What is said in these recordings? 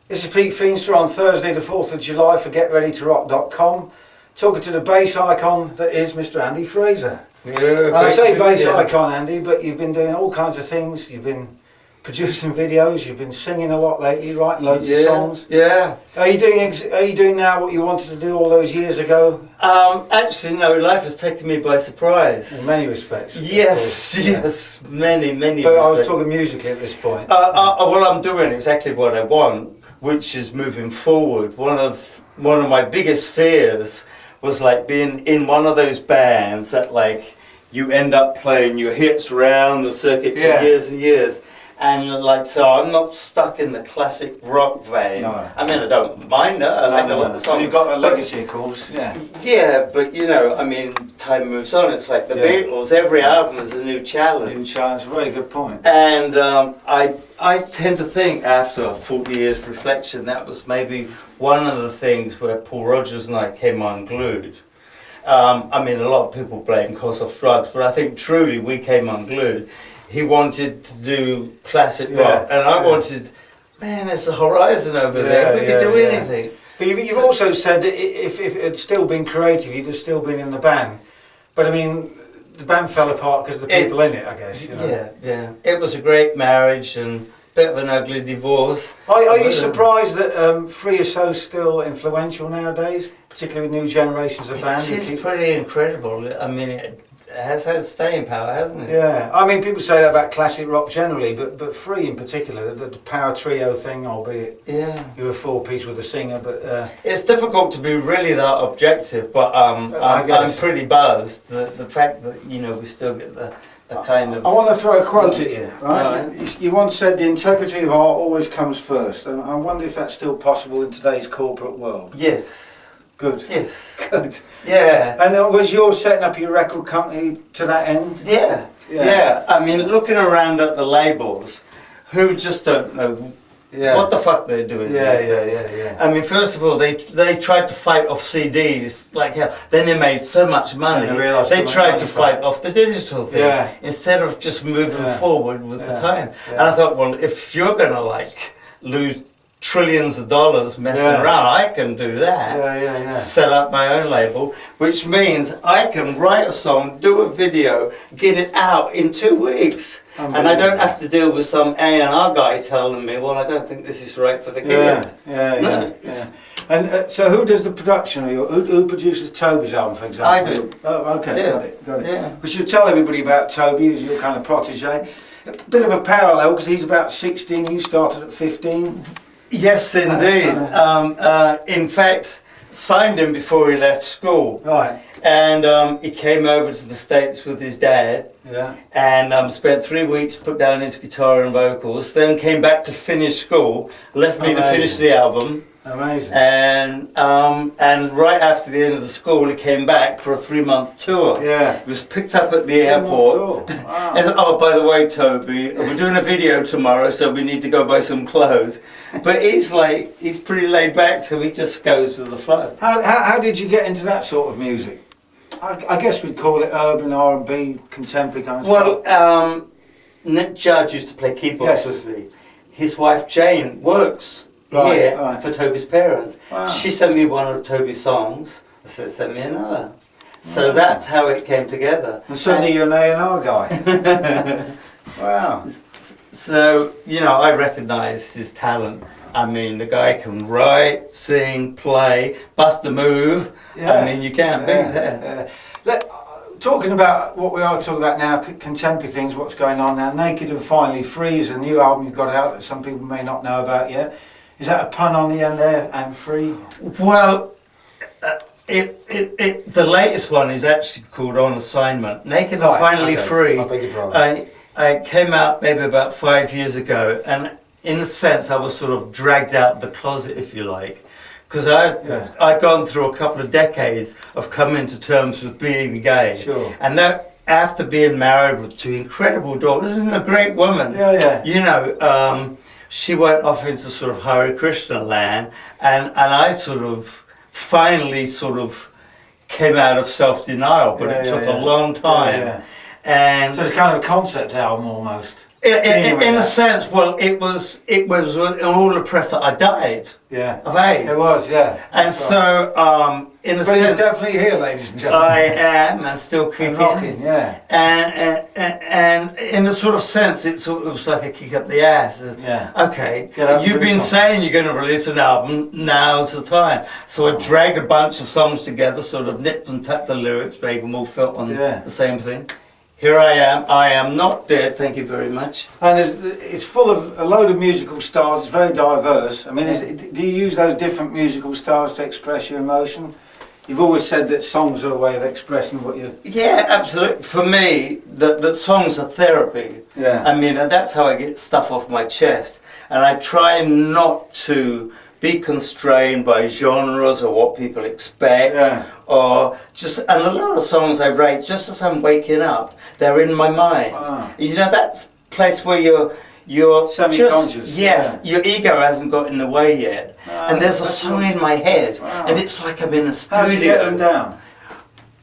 This is Pete Feenstra on Thursday the 4th of July for GetReadyToRock.com, talking to the bass icon that is Mr. Andy Fraser. Yeah, and I say bass icon, Andy, but you've been doing all kinds of things. You've been producing videos, you've been singing a lot lately, writing loads of songs. Yeah. Are you doing now what you wanted to do all those years ago? Actually, no, life has taken me by surprise. In many respects. Yes, many But respects. I was talking musically at this point. Well, I'm doing exactly what I want, which is moving forward. One of my biggest fears was like being in one of those bands that like you end up playing your hits around the circuit for years and years. And like, so I'm not stuck in the classic rock vein. No. I mean, I don't mind it. I like a lot of songs. You've got a legacy, of course. Yeah. Yeah, but you know, I mean, time moves on. It's like the Beatles. Every album is a new challenge. New challenge. Very good point. And I tend to think, after 40 years reflection, that was maybe one of the things where Paul Rodgers and I came unglued. I mean, a lot of people blame Kossoff's drugs, but I think truly we came unglued. He wanted to do classic rock, and I wanted, man, there's a horizon over there. We could do anything. But you've also said that if it had still been creative, you'd have still been in the band. But I mean, the band fell apart because of the people in it, I guess. You know? Yeah. It was a great marriage and a bit of an ugly divorce. Are you surprised that Free is so still influential nowadays, particularly with new generations of bands? It is pretty incredible. I mean, it has had staying power, hasn't it? Yeah, I mean, people say that about classic rock generally, but Free in particular, the power trio thing, albeit you were four-piece with a singer, but... It's difficult to be really that objective, but I'm pretty buzzed. The fact that, you know, we still get the kind of... I want to throw a quote at you, right? You once said the integrity of art always comes first, and I wonder if that's still possible in today's corporate world. Yes. Good. Yes. Good. Yeah. And was yours setting up your record company to that end? Yeah. I mean, looking around at the labels, who just don't know what the fuck they're doing these days. I mean, first of all, they tried to fight off CDs like hell. Then they made so much money. They tried to fight off the digital thing instead of just moving forward with the time. And I thought, well, if you're gonna like lose trillions of dollars messing around, I can do that. Set up my own label, which means I can write a song, do a video, get it out in 2 weeks, and I don't have to deal with some A&R guy telling me, well, I don't think this is right for the kids. And so who does the production? Who produces Toby's album, for example? I do. Oh, okay, got it. Yeah. We should tell everybody about Toby as your kind of protege. A bit of a parallel, because he's about 16, you started at 15. Yes, indeed. In fact, signed him before he left school. Right. And he came over to the States with his dad. Yeah. And spent 3 weeks, put down his guitar and vocals. Then came back to finish school. Left me to finish the album. Amazing. And right after the end of the school, he came back for a 3-month tour. Yeah. He was picked up at the airport. Wow. And, oh, by the way, Toby, we're doing a video tomorrow, so we need to go buy some clothes. But he's pretty laid back, so he just goes with the flow. How did you get into that sort of music? I guess we'd call it urban R&B, contemporary kind of stuff. Well, Nick Judge used to play keyboards with me. His wife Jane works here for Toby's parents. Wow. She sent me one of Toby's songs. I said, send me another. So that's how it came together. And suddenly you're an A&R guy. Wow. So, you know, I recognised his talent. I mean, the guy can write, sing, play, bust a move. I mean, you can't beat that. Talking about what we are talking about now, contemporary things, what's going on now. Naked and Finally Free is a new album you've got out that some people may not know about yet. Is that a pun on the end there, and free? Well, the latest one is actually called On Assignment. Naked and Finally Free. I beg your pardon. I came out maybe about 5 years ago, and in a sense I was sort of dragged out of the closet, if you like, because I'd gone through a couple of decades of coming to terms with being gay. Sure. And that, after being married with 2 incredible daughters, and a great woman, you know, she went off into sort of Hare Krishna land, and I sort of finally sort of came out of self-denial, but it took a long time. And so it's kind of a concept album almost. In a sense, well, it was all the press that I died of AIDS. It was, yeah. And so, in a but sense, he's definitely here, ladies and gentlemen. I am, and still kicking. And rocking, yeah. And in a sort of sense, it was like a kick up the ass. Yeah. Okay, Get you've been something. saying you're going to release an album, now's the time. So I dragged a bunch of songs together, sort of nipped and tapped the lyrics, made them all fit on the same thing. Here I am not dead, thank you very much. And it's full of a load of musical styles, it's very diverse. I mean, do you use those different musical styles to express your emotion? You've always said that songs are a way of expressing what you... Yeah, absolutely. For me, that songs are therapy. Yeah. I mean, and that's how I get stuff off my chest. And I try not to be constrained by genres or what people expect, or just, and a lot of songs I write just as I'm waking up, they're in my mind. Wow. You know, that place where you're semi-conscious. Yes, your ego hasn't got in the way yet, and there's a song in my head, and it's like I'm in a studio. How do you get them down?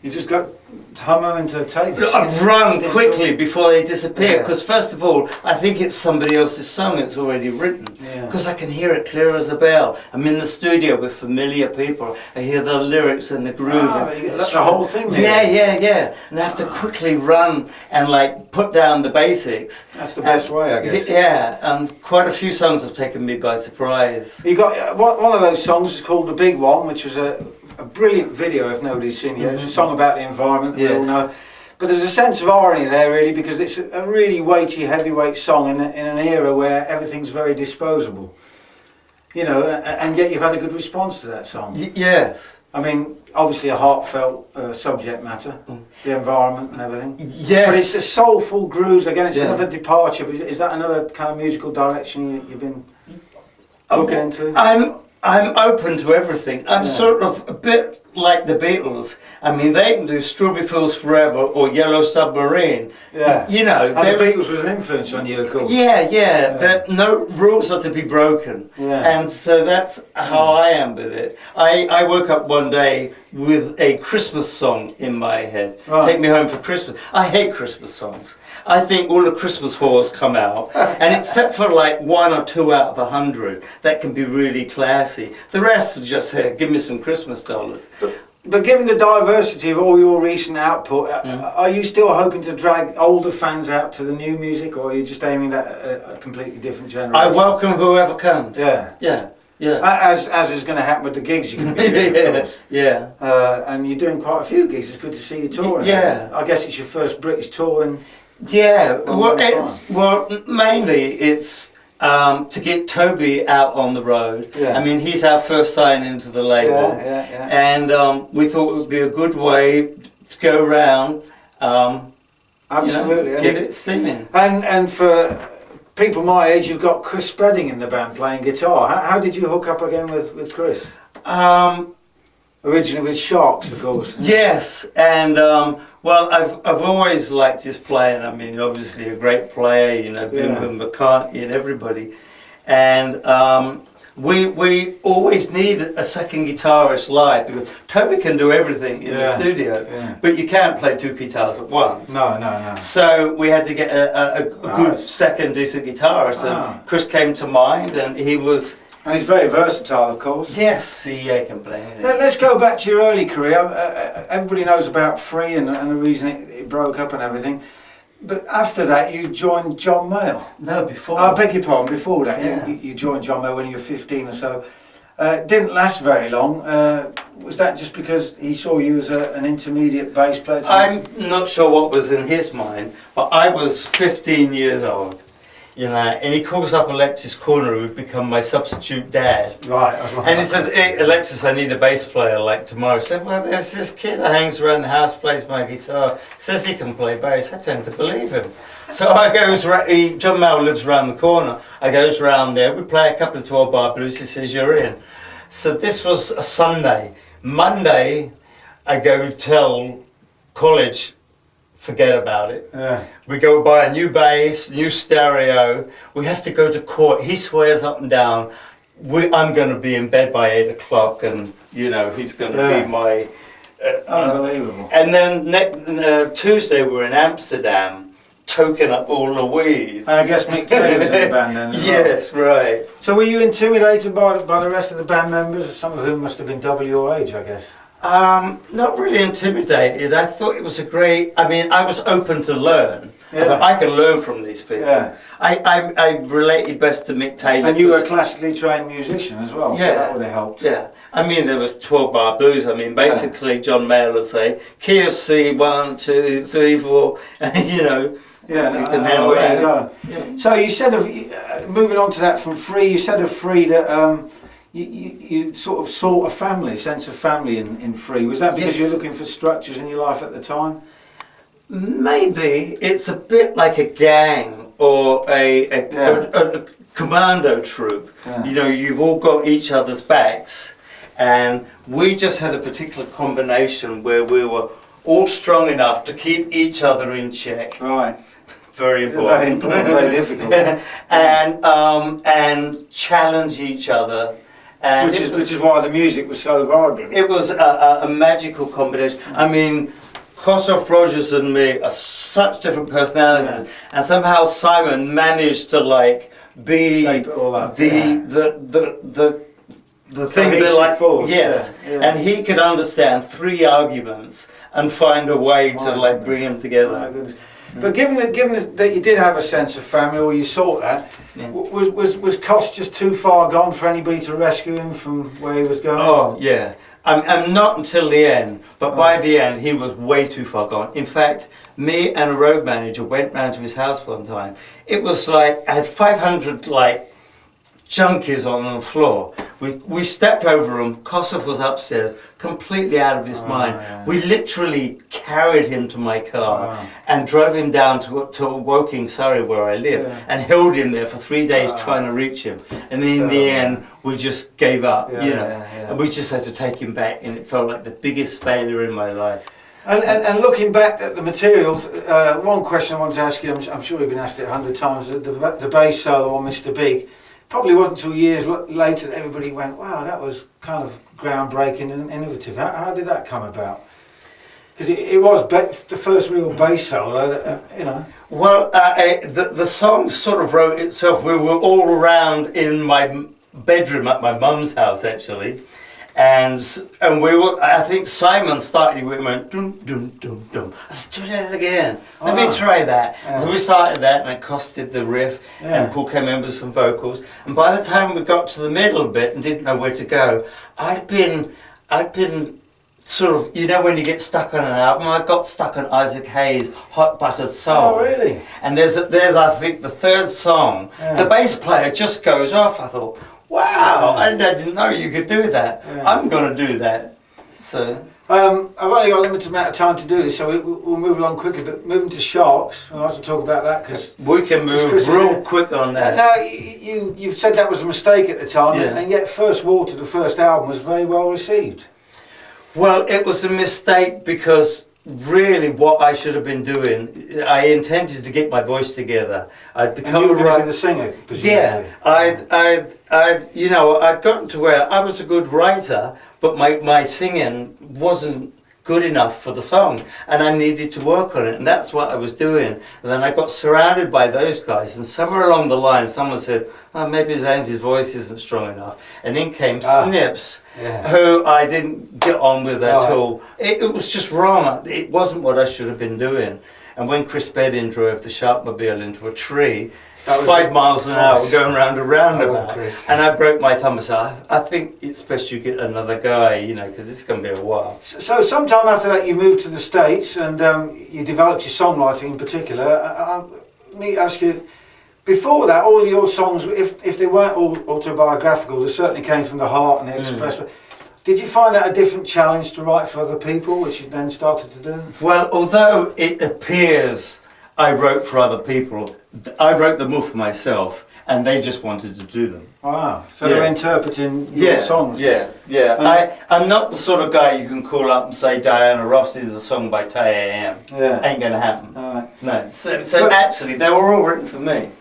You just got hum them into a tape. Run quickly before they disappear, because first of all, I think it's somebody else's song that's already written, because I can hear it clear as a bell. I'm in the studio with familiar people. I hear the lyrics and the groove. That's the whole thing. Yeah. And I have to quickly run and like put down the basics. That's the best way, I guess. Yeah, and quite a few songs have taken me by surprise. You got one of those songs is called The Big One, which was a brilliant video if nobody's seen it. It's a song about the environment that we all know. But there's a sense of irony there really, because it's a really weighty, heavyweight song in an era where everything's very disposable. You know, and yet you've had a good response to that song. Yes. I mean, obviously a heartfelt subject matter, the environment and everything. Yes. But it's a soulful grooves again. It's another departure. But is that another kind of musical direction you've been looking into? I'm open to everything. I'm sort of a bit like the Beatles. I mean, they can do Strawberry Fields Forever or Yellow Submarine. Yeah. You know, and the Beatles was an influence on you, of course. Yeah. That no rules are to be broken. Yeah. And so that's how I am with it. I woke up one day with a Christmas song in my head. Right. Take Me Home for Christmas. I hate Christmas songs. I think all the Christmas whores come out, and except for like 1 or 2 out of 100, that can be really classy. The rest is just, hey, give me some Christmas dollars. But given the diversity of all your recent output, are you still hoping to drag older fans out to the new music, or are you just aiming at a completely different generation? I welcome whoever comes. Yeah. As is going to happen with the gigs you're going to be doing, of course. And you're doing quite a few gigs. It's good to see you touring. Yeah. I guess it's your first British tour. And mainly it's to get Toby out on the road. I mean, he's our first sign into the label, and we thought it would be a good way to go around. Absolutely, get it steaming. And for people my age, you've got Chris Spedding in the band playing guitar. How did you hook up again with Chris? Originally with Sharks, of course. Yes, and well, I've always liked his playing. I mean, obviously a great player, you know, been with McCartney and everybody, and we always need a second guitarist live, because Toby can do everything in the studio, but you can't play 2 guitars at once. No. So we had to get a good second decent guitarist, and Chris came to mind, and he was. And he's very versatile, of course. Yes, he can play. Let's go back to your early career. Everybody knows about Free and the reason it broke up and everything. But after that, you joined John Mayall. No, before. I beg your pardon, before that. You joined John Mayall when you were 15 or so. Didn't last very long. Was that just because he saw you as an intermediate bass player? I'm not sure what was in his mind, but I was 15 years old. You know, and he calls up Alexis Corner, who'd become my substitute dad. Right, that's right. And he says, "Hey, Alexis, I need a bass player like tomorrow." I said, "Well, there's this kid that hangs around the house, plays my guitar, says he can play bass." I tend to believe him. So I goes, John Mayall lives around the corner. I goes round there, we play a couple of 12-bar blues, he says, "You're in." So this was a Sunday. Monday, I go tell college, forget about it. We go buy a new bass, new stereo. We have to go to court. He swears up and down, I'm going to be in bed by 8 o'clock, and you know he's going to be my. Unbelievable. And then Tuesday we're in Amsterdam. toking up all the weed. And I guess Mick Taylor's in the band then as well. Yes, right. So were you intimidated by the rest of the band members, some of whom must have been double your age, I guess? Not really intimidated. I thought it was a great, I mean, I was open to learn. Yeah. I thought I can learn from these people. Yeah. I related best to Mick Taylor. And you were a classically trained musician as well, so that would have helped. Yeah. I mean, there was 12-bar blues. I mean, basically, John Mayall would say, key of C, 1, 2, 3, 4, and you know, yeah, you can handle that. Yeah. So you said of, moving on to that from Free, you said of Free that you sort of sought a family, sense of family in Free. Was that because you were looking for structures in your life at the time? Maybe. It's a bit like a gang or a commando troop. Yeah. You know, you've all got each other's backs, and we just had a particular combination where we were all strong enough to keep each other in check. Right. Very important. Very important, very difficult. and challenge each other. And which is why the music was so vibrant. It was a magical combination. I mean, Kossoff, Rogers and me are such different personalities, and somehow Simon managed to like be shape it all up. the thing that like force. yes, and he could understand 3 arguments and find a way to like bring them together. But given that you did have a sense of family, or you sought that, was Koss just too far gone for anybody to rescue him from where he was going? Oh yeah. I'm not until the end, but by the end he was way too far gone. In fact, me and a road manager went round to his house one time. It was like, I had 500 like junkies on the floor. We stepped over them. Kossoff was upstairs, completely out of his mind. Yeah. We literally carried him to my car and drove him down to Woking, Surrey, where I live, and held him there for 3 days trying to reach him. And in the end, we just gave up, and we just had to take him back, and it felt like the biggest failure in my life. And looking back at the material, one question I wanted to ask you, I'm sure you've been asked it 100 times, the bass solo on Mr. Big. Probably wasn't until years later that everybody went, wow, that was kind of groundbreaking and innovative. How did that come about? Because it was the first real bass solo, you know. Well, the song sort of wrote itself. We were all around in my bedroom at my mum's house, actually. And we were, I think Simon started, we went, dum, dum, dum, dum. Let's do that again. Let me try that. So we started that, and then Koss did the riff, and Paul came in with some vocals. And by the time we got to the middle bit and didn't know where to go, I'd been sort of, you know when you get stuck on an album, I got stuck on Isaac Hayes' Hot Buttered Soul. Oh, really? And there's I think the 3rd song, the bass player just goes off. I thought, wow, I didn't know you could do that. I'm going to do that. So I've only got a limited amount of time to do this, so we'll move along quickly. But moving to Sharks, I want to talk about that because we can move real quick on that. Now you've said that was a mistake at the time, and yet First Water, the first album, was very well received. Well, it was a mistake because really what I should have been doing, I intended to get my voice together. I'd become a singer, presumably. I'd gotten to where I was a good writer, but my singing wasn't good enough for the song, and I needed to work on it, and that's what I was doing. And then I got surrounded by those guys, and somewhere along the line someone said, oh, maybe Zanzi's voice isn't strong enough, and in came Snips, who I didn't get on with at all. It was just wrong. It wasn't what I should have been doing. And when Chris Bedding drove the Sharkmobile into a tree, 5 miles an hour going round a roundabout, and I broke my thumb. So I think it's best you get another guy, you know, because this is going to be a while. So sometime after that you moved to the States, and you developed your songwriting in particular. Let me ask you, before that, all your songs, if they weren't all autobiographical, they certainly came from the heart and they expressed. Did you find that a different challenge to write for other people, which you then started to do? Well, although it appears I wrote for other people, I wrote them all for myself, and they just wanted to do them. Wow, so they're interpreting your songs. I'm not the sort of guy you can call up and say Diana Ross is a song by Tay AM. Ain't gonna happen. No. So actually, they were all written for me.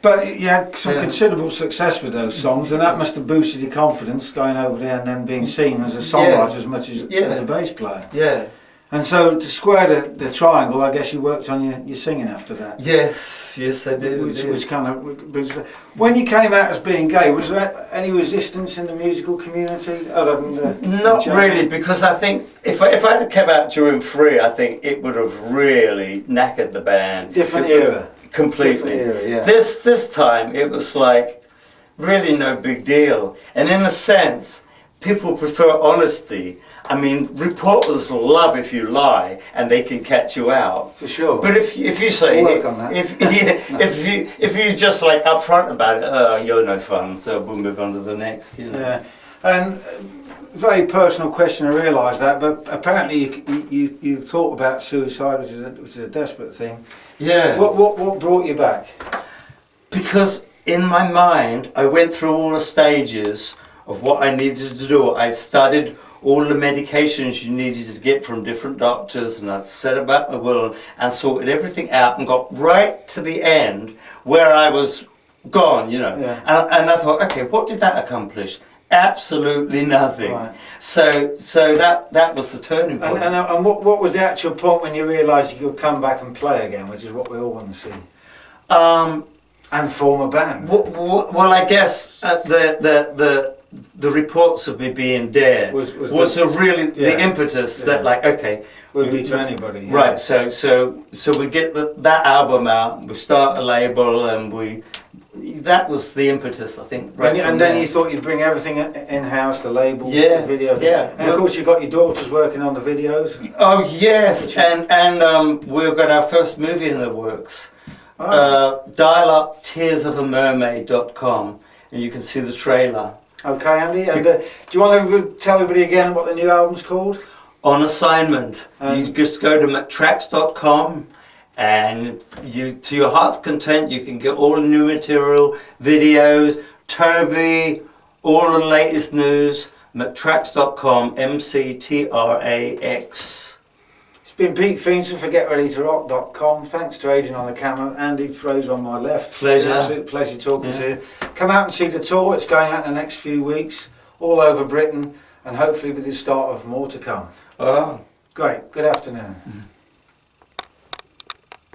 But you had some considerable success with those songs, and that must have boosted your confidence going over there and then being seen as a songwriter as much as a bass player. Yeah. And so to square the triangle, I guess you worked on your singing after that. Yes, I did. Which was kind of... When you came out as being gay, was there any resistance in the musical community other than the... Not really, because I think if I had come out during Free, I think it would have really knackered the band. Different era. Completely. Different era, yeah. This time, it was like really no big deal. And in a sense, people prefer honesty. I mean, reporters love if you lie and they can catch you out. For sure. But if you say, We'll work on that. if you just like upfront about it, oh, you're no fun, so we'll move on to the next. You know. Yeah. And very personal question, I realise that, but apparently you thought about suicide, which is a desperate thing. Yeah. What brought you back? Because in my mind, I went through all the stages of what I needed to do. I studied all the medications you needed to get from different doctors, and I'd set about my will and sorted everything out and got right to the end where I was gone, you know. Yeah. And I thought, okay, what did that accomplish? Absolutely nothing. Right. So that was the turning point. And what was the actual point when you realised you could come back and play again, which is what we all want to see? And form a band. Well, I guess the reports of me being dead was the impetus that, like, okay, would be to anybody. Yeah. Right. So we get that album out, we start a label, and that was the impetus, I think. Right. And then you thought you'd bring everything in house, the label, yeah, the videos. Yeah. And of course you've got your daughters working on the videos. Oh yes, and we've got our first movie in the works. Oh. Dial up tearsofamermaid.com and you can see the trailer. Okay, Andy. And do you want to tell everybody again what the new album's called? On Assignment. You just go to mactracks.com and to your heart's content, you can get all the new material, videos, Toby, all the latest news. Mactracks.com, MCTRAX. It's been Pete Fraser for GetReadyToRock.com. Thanks to Adrian on the camera, Andy Fraser on my left. Pleasure. Absolute pleasure talking to you. Come out and see the tour. It's going out in the next few weeks, all over Britain, and hopefully with the start of more to come. Oh. Great. Good afternoon.